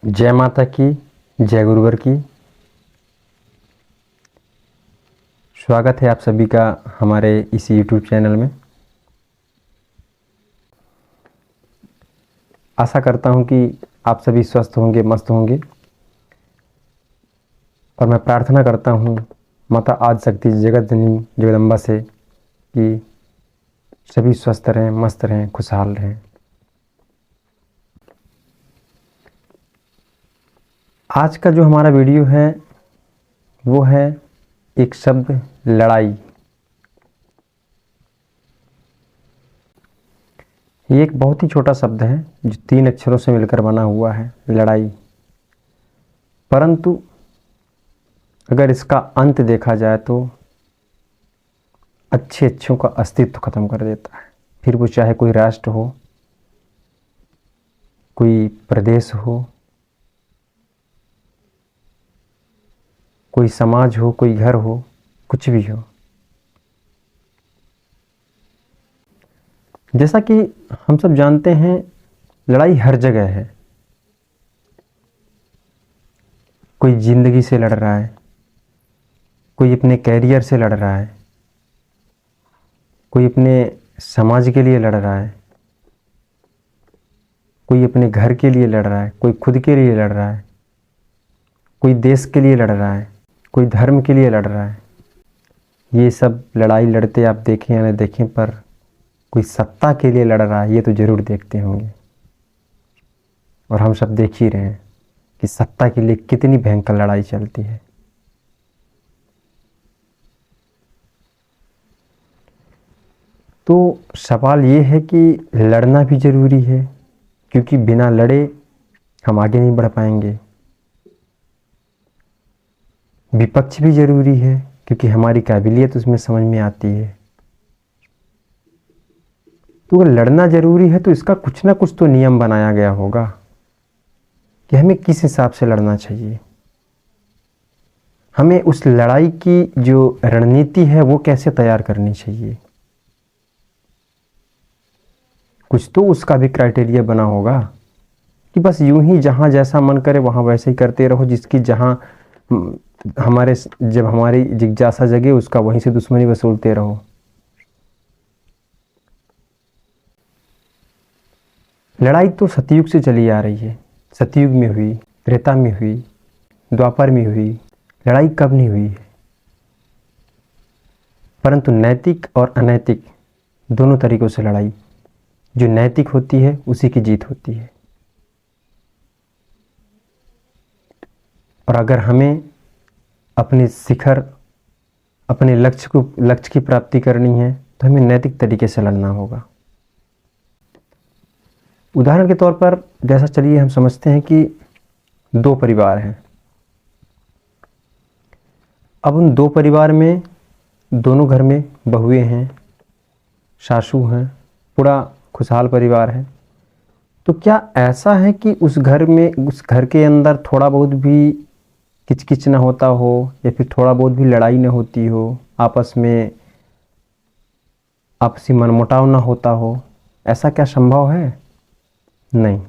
जय माता की, जय गुरुवर की। स्वागत है आप सभी का हमारे इस YouTube चैनल में। आशा करता हूं कि आप सभी स्वस्थ होंगे, मस्त होंगे। और मैं प्रार्थना करता हूं माता आदिशक्ति जगत जननी जगदम्बा से कि सभी स्वस्थ रहें, मस्त रहें, खुशहाल रहें। आज का जो हमारा वीडियो है वो है एक शब्द लड़ाई। ये एक बहुत ही छोटा शब्द है जो 3 अक्षरों से मिलकर बना हुआ है, लड़ाई। परंतु अगर इसका अंत देखा जाए तो अच्छे अच्छों का अस्तित्व खत्म कर देता है। फिर वो चाहे कोई राष्ट्र हो, कोई प्रदेश हो, कोई समाज हो, कोई घर हो, कुछ भी हो। जैसा कि हम सब जानते हैं, लड़ाई हर जगह है। कोई जिंदगी से लड़ रहा है, कोई अपने कैरियर से लड़ रहा है, कोई अपने समाज के लिए लड़ रहा है, कोई अपने घर के लिए लड़ रहा है, कोई खुद के लिए लड़ रहा है, कोई देश के लिए लड़ रहा है, कोई धर्म के लिए लड़ रहा है। ये सब लड़ाई लड़ते आप देखें या न देखें, पर कोई सत्ता के लिए लड़ रहा है ये तो ज़रूर देखते होंगे। और हम सब देख ही रहे हैं कि सत्ता के लिए कितनी भयंकर लड़ाई चलती है। तो सवाल ये है कि लड़ना भी ज़रूरी है, क्योंकि बिना लड़े हम आगे नहीं बढ़ पाएंगे। विपक्ष भी ज़रूरी है, क्योंकि हमारी काबिलियत उसमें समझ में आती है। तो अगर लड़ना ज़रूरी है तो इसका कुछ ना कुछ तो नियम बनाया गया होगा कि हमें किस हिसाब से लड़ना चाहिए। हमें उस लड़ाई की जो रणनीति है वो कैसे तैयार करनी चाहिए। कुछ तो उसका भी क्राइटेरिया बना होगा कि बस यूं ही जहाँ जैसा मन करे वहाँ वैसे ही करते रहो। जिसकी जहाँ जब हमारी जिज्ञासा जगे उसका वहीं से दुश्मनी वसूलते रहो। लड़ाई तो सतयुग से चली आ रही है। सतयुग में हुई, त्रेता में हुई, द्वापर में हुई। लड़ाई कब नहीं हुई है। परंतु नैतिक और अनैतिक दोनों तरीकों से लड़ाई, जो नैतिक होती है उसी की जीत होती है। और अगर हमें अपने शिखर, अपने लक्ष्य की प्राप्ति करनी है तो हमें नैतिक तरीके से लड़ना होगा। उदाहरण के तौर पर जैसा चलिए हम समझते हैं कि 2 परिवार हैं। अब उन 2 परिवार में दोनों घर में बहुएं हैं, सासू हैं, पूरा खुशहाल परिवार है। तो क्या ऐसा है कि उस घर के अंदर थोड़ा बहुत भी किचकिच ना होता हो, या फिर थोड़ा बहुत भी लड़ाई ना होती हो, आपस में आपसी मनमुटाव ना होता हो? ऐसा क्या संभव है? नहीं।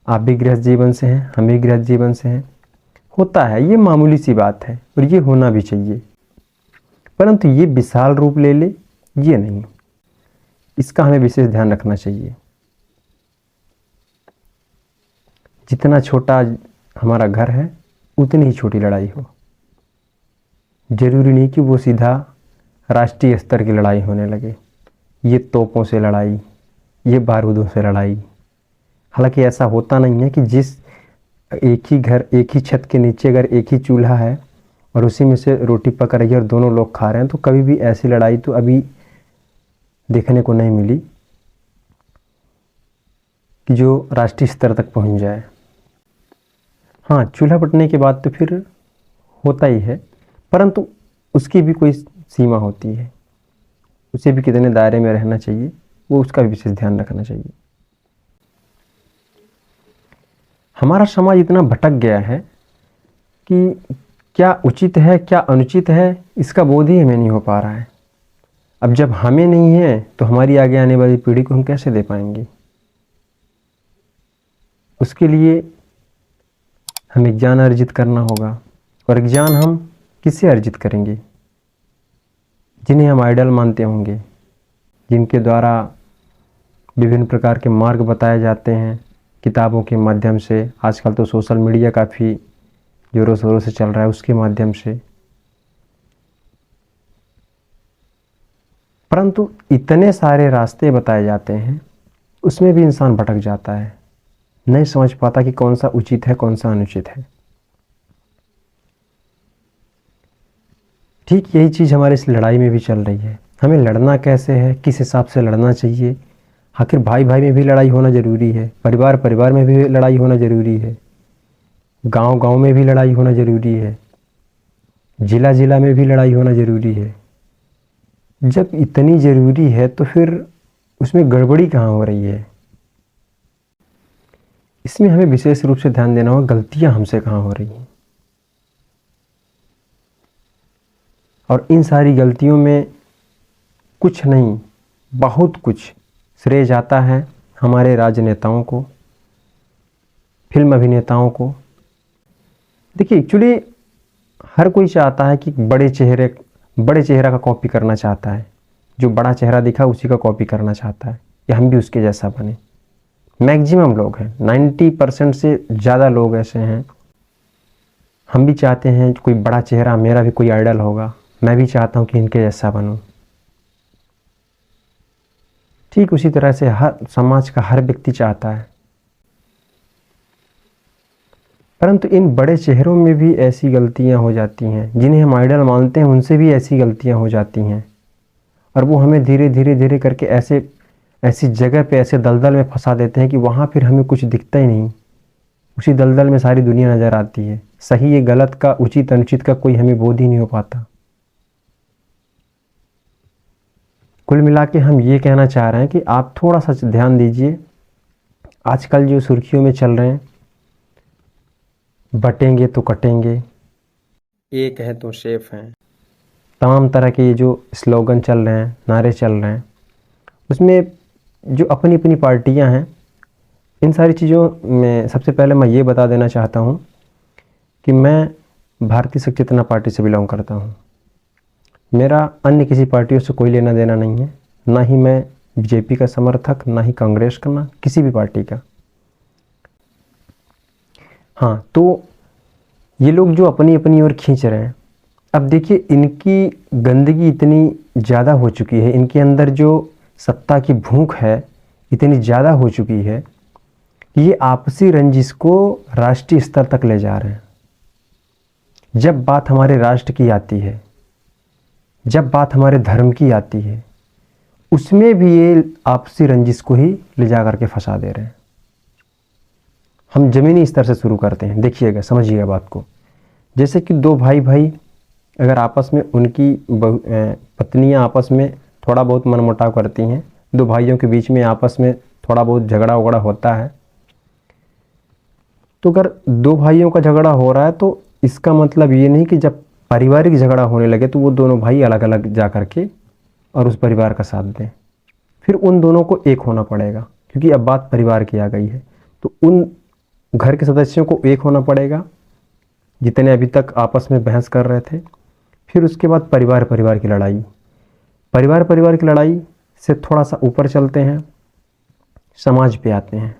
आप भी गृहस्थ जीवन से हैं, हम भी गृहस्थ जीवन से हैं। होता है, ये मामूली सी बात है और ये होना भी चाहिए। परंतु ये विशाल रूप ले ले, ये नहीं। इसका हमें विशेष ध्यान रखना चाहिए। जितना छोटा हमारा घर है उतनी ही छोटी लड़ाई हो। जरूरी नहीं कि वो सीधा राष्ट्रीय स्तर की लड़ाई होने लगे। ये तोपों से लड़ाई, ये बारूदों से लड़ाई। हालांकि ऐसा होता नहीं है कि एक ही छत के नीचे अगर एक ही चूल्हा है और उसी में से रोटी पक रही है और दोनों लोग खा रहे हैं, तो कभी भी ऐसी लड़ाई तो अभी देखने को नहीं मिली कि जो राष्ट्रीय स्तर तक पहुंच जाए। हाँ, चूल्हा पटने के बाद तो फिर होता ही है, परंतु उसकी भी कोई सीमा होती है। उसे भी कितने दायरे में रहना चाहिए, वो उसका भी विशेष ध्यान रखना चाहिए। हमारा समाज इतना भटक गया है कि क्या उचित है, क्या अनुचित है, इसका बोध ही हमें नहीं हो पा रहा है। अब जब हमें नहीं है तो हमारी आगे आने वाली पीढ़ी को हम कैसे दे पाएंगे? उसके लिए हमें ज्ञान अर्जित करना होगा। और ज्ञान हम किससे अर्जित करेंगे? जिन्हें हम आइडल मानते होंगे, जिनके द्वारा विभिन्न प्रकार के मार्ग बताए जाते हैं किताबों के माध्यम से। आजकल तो सोशल मीडिया काफ़ी ज़ोरों शोरों से चल रहा है, उसके माध्यम से। परंतु इतने सारे रास्ते बताए जाते हैं, उसमें भी इंसान भटक जाता है, नहीं समझ पाता कि कौन सा उचित है, कौन सा अनुचित है। ठीक यही चीज़ हमारी इस लड़ाई में भी चल रही है। हमें लड़ना कैसे है, किस हिसाब से लड़ना चाहिए। आखिर भाई भाई में भी लड़ाई होना ज़रूरी है, परिवार परिवार में भी लड़ाई होना ज़रूरी है, गांव गांव में भी लड़ाई होना ज़रूरी है, जिला जिला में भी लड़ाई होना ज़रूरी है। जब इतनी ज़रूरी है तो फिर उसमें गड़बड़ी कहाँ हो रही है? इसमें हमें विशेष रूप से ध्यान देना होगा, गलतियाँ हमसे कहाँ हो रही हैं। और इन सारी गलतियों में कुछ नहीं, बहुत कुछ श्रेय जाता है हमारे राजनेताओं को, फिल्म अभिनेताओं को। देखिए, एक्चुअली हर कोई चाहता है कि बड़े चेहरा का कॉपी करना चाहता है। जो बड़ा चेहरा दिखा उसी का कॉपी करना चाहता है कि हम भी उसके जैसा बने। मैक्सिमम लोग हैं, 90% से ज़्यादा लोग ऐसे हैं। हम भी चाहते हैं कोई बड़ा चेहरा, मेरा भी कोई आइडल होगा, मैं भी चाहता हूँ कि इनके जैसा बनूँ। ठीक उसी तरह से हर समाज का हर व्यक्ति चाहता है। परंतु इन बड़े चेहरों में भी ऐसी गलतियां हो जाती हैं, जिन्हें हम आइडल मानते हैं उनसे भी ऐसी गलतियां हो जाती हैं। और वो हमें धीरे धीरे धीरे करके ऐसी जगह पे, ऐसे दलदल में फंसा देते हैं कि वहाँ फिर हमें कुछ दिखता ही नहीं। उसी दलदल में सारी दुनिया नज़र आती है। सही ये गलत का, उचित अनुचित का कोई हमें बोध ही नहीं हो पाता। कुल मिला के हम ये कहना चाह रहे हैं कि आप थोड़ा सा ध्यान दीजिए। आजकल जो सुर्खियों में चल रहे हैं, बटेंगे तो कटेंगे, एक है तो सेफ हैं, तमाम तरह के जो स्लोगन चल रहे हैं, नारे चल रहे हैं, उसमें जो अपनी अपनी पार्टियां हैं, इन सारी चीज़ों में सबसे पहले मैं ये बता देना चाहता हूँ कि मैं भारतीय शक्ति चेतना पार्टी से बिलोंग करता हूँ। मेरा अन्य किसी पार्टियों से कोई लेना देना नहीं है, ना ही मैं बीजेपी का समर्थक, ना ही कांग्रेस का, ना किसी भी पार्टी का। हाँ, तो ये लोग जो अपनी अपनी ओर खींच रहे हैं, अब देखिए इनकी गंदगी इतनी ज़्यादा हो चुकी है, इनके अंदर जो सत्ता की भूख है इतनी ज़्यादा हो चुकी है कि ये आपसी रंजिश को राष्ट्रीय स्तर तक ले जा रहे हैं। जब बात हमारे राष्ट्र की आती है, जब बात हमारे धर्म की आती है, उसमें भी ये आपसी रंजिश को ही ले जा करके फंसा दे रहे हैं। हम ज़मीनी स्तर से शुरू करते हैं, देखिएगा, समझिएगा बात को। जैसे कि दो भाई अगर आपस में, उनकी पत्नियां आपस में थोड़ा बहुत मनमुटाव करती हैं, दो भाइयों के बीच में आपस में थोड़ा बहुत झगड़ा वगड़ा होता है, तो अगर दो भाइयों का झगड़ा हो रहा है तो इसका मतलब ये नहीं कि जब पारिवारिक झगड़ा होने लगे तो वो दोनों भाई अलग अलग जा करके और उस परिवार का साथ दें। फिर उन दोनों को एक होना पड़ेगा, क्योंकि अब बात परिवार की आ गई है। तो उन घर के सदस्यों को एक होना पड़ेगा जितने अभी तक आपस में बहस कर रहे थे। फिर उसके बाद परिवार की लड़ाई, परिवार की लड़ाई से थोड़ा सा ऊपर चलते हैं, समाज पे आते हैं।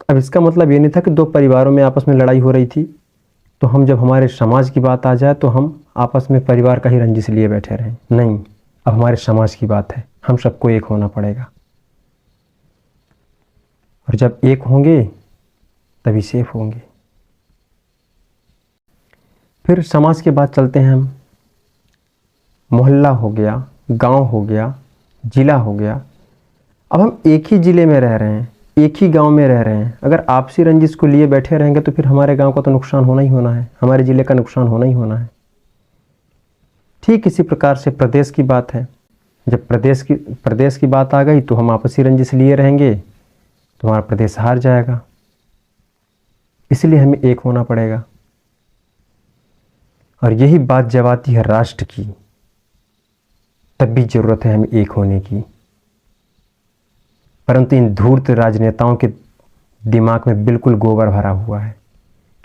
अब इसका मतलब ये नहीं था कि दो परिवारों में आपस में लड़ाई हो रही थी तो हम जब हमारे समाज की बात आ जाए तो हम आपस में परिवार का ही रंजिश लिए बैठे रहें। नहीं, अब हमारे समाज की बात है, हम सबको एक होना पड़ेगा। और जब एक होंगे तभी सेफ होंगे। फिर समाज के बाद चलते हैं हम, मोहल्ला हो गया, गांव हो गया, जिला हो गया। अब हम एक ही ज़िले में रह रहे हैं, एक ही गांव में रह रहे हैं। अगर आपसी रंजिश को लिए बैठे रहेंगे तो फिर हमारे गांव का तो नुकसान होना ही होना है, हमारे ज़िले का नुकसान होना ही होना है। ठीक इसी प्रकार से प्रदेश की बात है। जब प्रदेश की बात आ गई तो हम आपसी रंजिश लिए रहेंगे तो हमारा प्रदेश हार जाएगा। इसलिए हमें एक होना पड़ेगा। और यही बात जब आती है राष्ट्र की, तब भी जरूरत है हमें एक होने की। परंतु इन धूर्त राजनेताओं के दिमाग में बिल्कुल गोबर भरा हुआ है।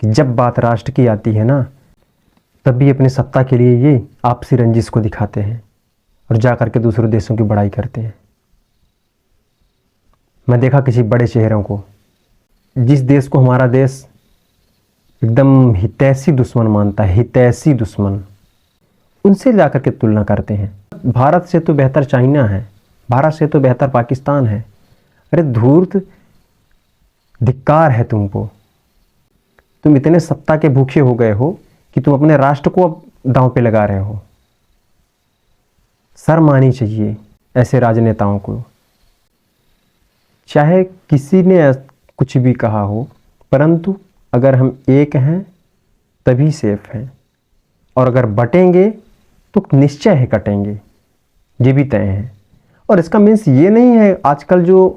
कि जब बात राष्ट्र की आती है ना, तब भी अपनी सत्ता के लिए ये आपसी रंजिश को दिखाते हैं और जा करके दूसरे देशों की बड़ाई करते हैं। मैं देखा किसी बड़े चेहरों को, जिस देश को हमारा देश एकदम हितैषी दुश्मन मानता है, हितैषी दुश्मन, उनसे जाकर के तुलना करते हैं। भारत से तो बेहतर चाइना है, भारत से तो बेहतर पाकिस्तान है। अरे धूर्त, धिक्कार है तुमको। तुम इतने सत्ता के भूखे हो गए हो कि तुम अपने राष्ट्र को अब दांव पे लगा रहे हो। शर्म आनी चाहिए ऐसे राजनेताओं को। चाहे किसी ने कुछ भी कहा हो, परंतु अगर हम एक हैं तभी सेफ हैं, और अगर बटेंगे तो निश्चय है कटेंगे, ये भी तय है। और इसका मीन्स ये नहीं है आजकल जो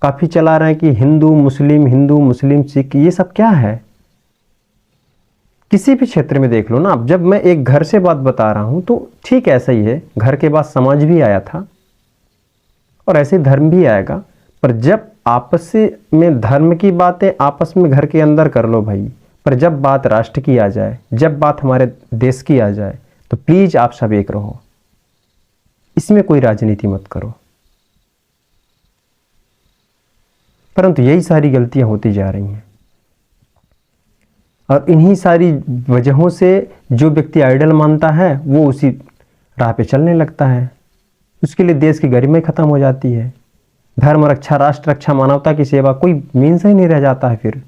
काफ़ी चला रहा है कि हिंदू मुस्लिम सिख, ये सब क्या है। किसी भी क्षेत्र में देख लो ना। अब जब मैं एक घर से बात बता रहा हूँ तो ठीक ऐसा ही है, घर के बाद समाज भी आया था और ऐसे धर्म भी आएगा। पर जब आपस में धर्म की बातें आपस में घर के अंदर कर लो भाई, पर जब बात राष्ट्र की आ जाए, जब बात हमारे देश की आ जाए, तो प्लीज आप सब एक रहो, इसमें कोई राजनीति मत करो। परंतु यही सारी गलतियां होती जा रही हैं, और इन्हीं सारी वजहों से जो व्यक्ति आइडल मानता है वो उसी राह पे चलने लगता है। उसके लिए देश की गरिमा खत्म हो जाती है। धर्म रक्षा, राष्ट्र रक्षा, मानवता की सेवा, कोई मीन्स ही नहीं रह जाता है फिर।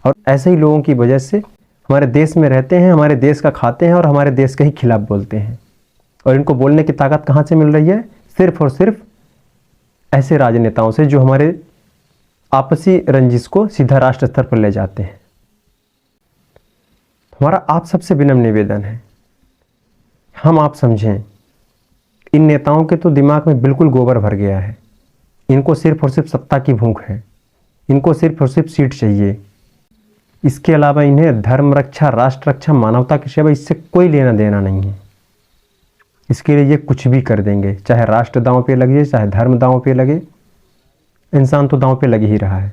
और ऐसे ही लोगों की वजह से हमारे देश में रहते हैं, हमारे देश का खाते हैं और हमारे देश के ही खिलाफ बोलते हैं। और इनको बोलने की ताकत कहाँ से मिल रही है? सिर्फ और सिर्फ ऐसे राजनेताओं से जो हमारे आपसी रंजिश को सीधा राष्ट्र स्तर पर ले जाते हैं। हमारा आप सबसे विनम्र निवेदन है, हम आप समझें, इन नेताओं के तो दिमाग में बिल्कुल गोबर भर गया है। इनको सिर्फ और सिर्फ सत्ता की भूख है, इनको सिर्फ और सिर्फ सीट चाहिए। इसके अलावा इन्हें धर्म रक्षा, राष्ट्र रक्षा, मानवता की सेवा, इससे कोई लेना देना नहीं है। इसके लिए ये कुछ भी कर देंगे, चाहे राष्ट्र दांव पे लगे, चाहे धर्म दांव पे लगे, इंसान तो दांव पे लग ही रहा है।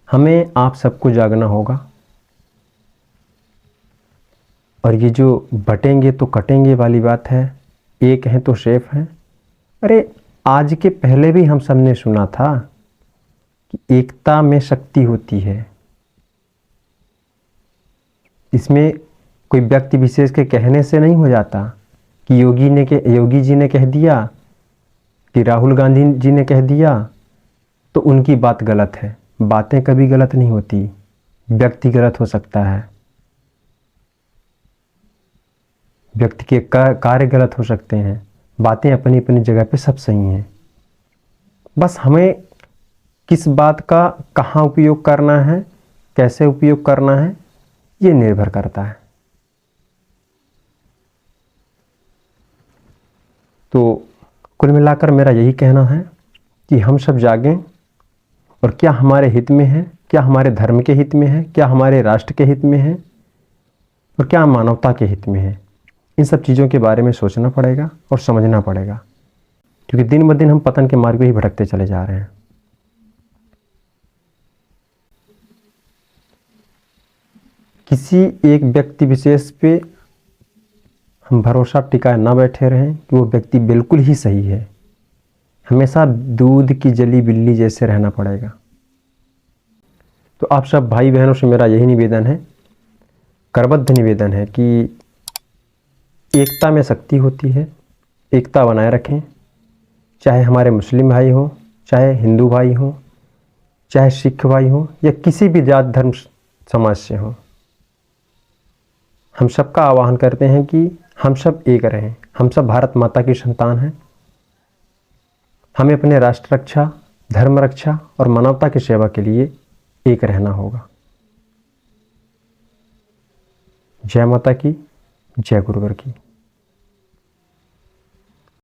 हमें आप सबको जागना होगा, और ये जो बटेंगे तो कटेंगे वाली बात है, एक हैं तो सेफ हैं। अरे आज के पहले भी हम सब ने सुना था कि एकता में शक्ति होती है। इसमें कोई व्यक्ति विशेष के कहने से नहीं हो जाता कि योगी जी ने कह दिया, कि राहुल गांधी जी ने कह दिया तो उनकी बात गलत है। बातें कभी गलत नहीं होती, व्यक्ति गलत हो सकता है, व्यक्ति के कार्य गलत हो सकते हैं, बातें अपनी अपनी जगह पे सब सही हैं। बस हमें किस बात का कहाँ उपयोग करना है, कैसे उपयोग करना है, ये निर्भर करता है। तो कुल मिलाकर मेरा यही कहना है कि हम सब जागें, और क्या हमारे हित में है, क्या हमारे धर्म के हित में है, क्या हमारे राष्ट्र के हित में है, और क्या मानवता के हित में है, इन सब चीज़ों के बारे में सोचना पड़ेगा और समझना पड़ेगा। क्योंकि दिन ब दिन हम पतन के मार्ग में ही भटकते चले जा रहे हैं। किसी एक व्यक्ति विशेष पे हम भरोसा टिकाए ना बैठे रहें कि वो व्यक्ति बिल्कुल ही सही है। हमेशा दूध की जली बिल्ली जैसे रहना पड़ेगा। तो आप सब भाई बहनों से मेरा यही निवेदन है, करबद्ध निवेदन है कि एकता में शक्ति होती है, एकता बनाए रखें। चाहे हमारे मुस्लिम भाई हों, चाहे हिंदू भाई हों, चाहे सिख भाई हों, या किसी भी जात धर्म समाज से हों, हम सबका आह्वान करते हैं कि हम सब एक रहें। हम सब भारत माता की संतान हैं। हमें अपने राष्ट्र रक्षा, धर्म रक्षा और मानवता की सेवा के लिए एक रहना होगा। जय माता की, जय गुरुवर की।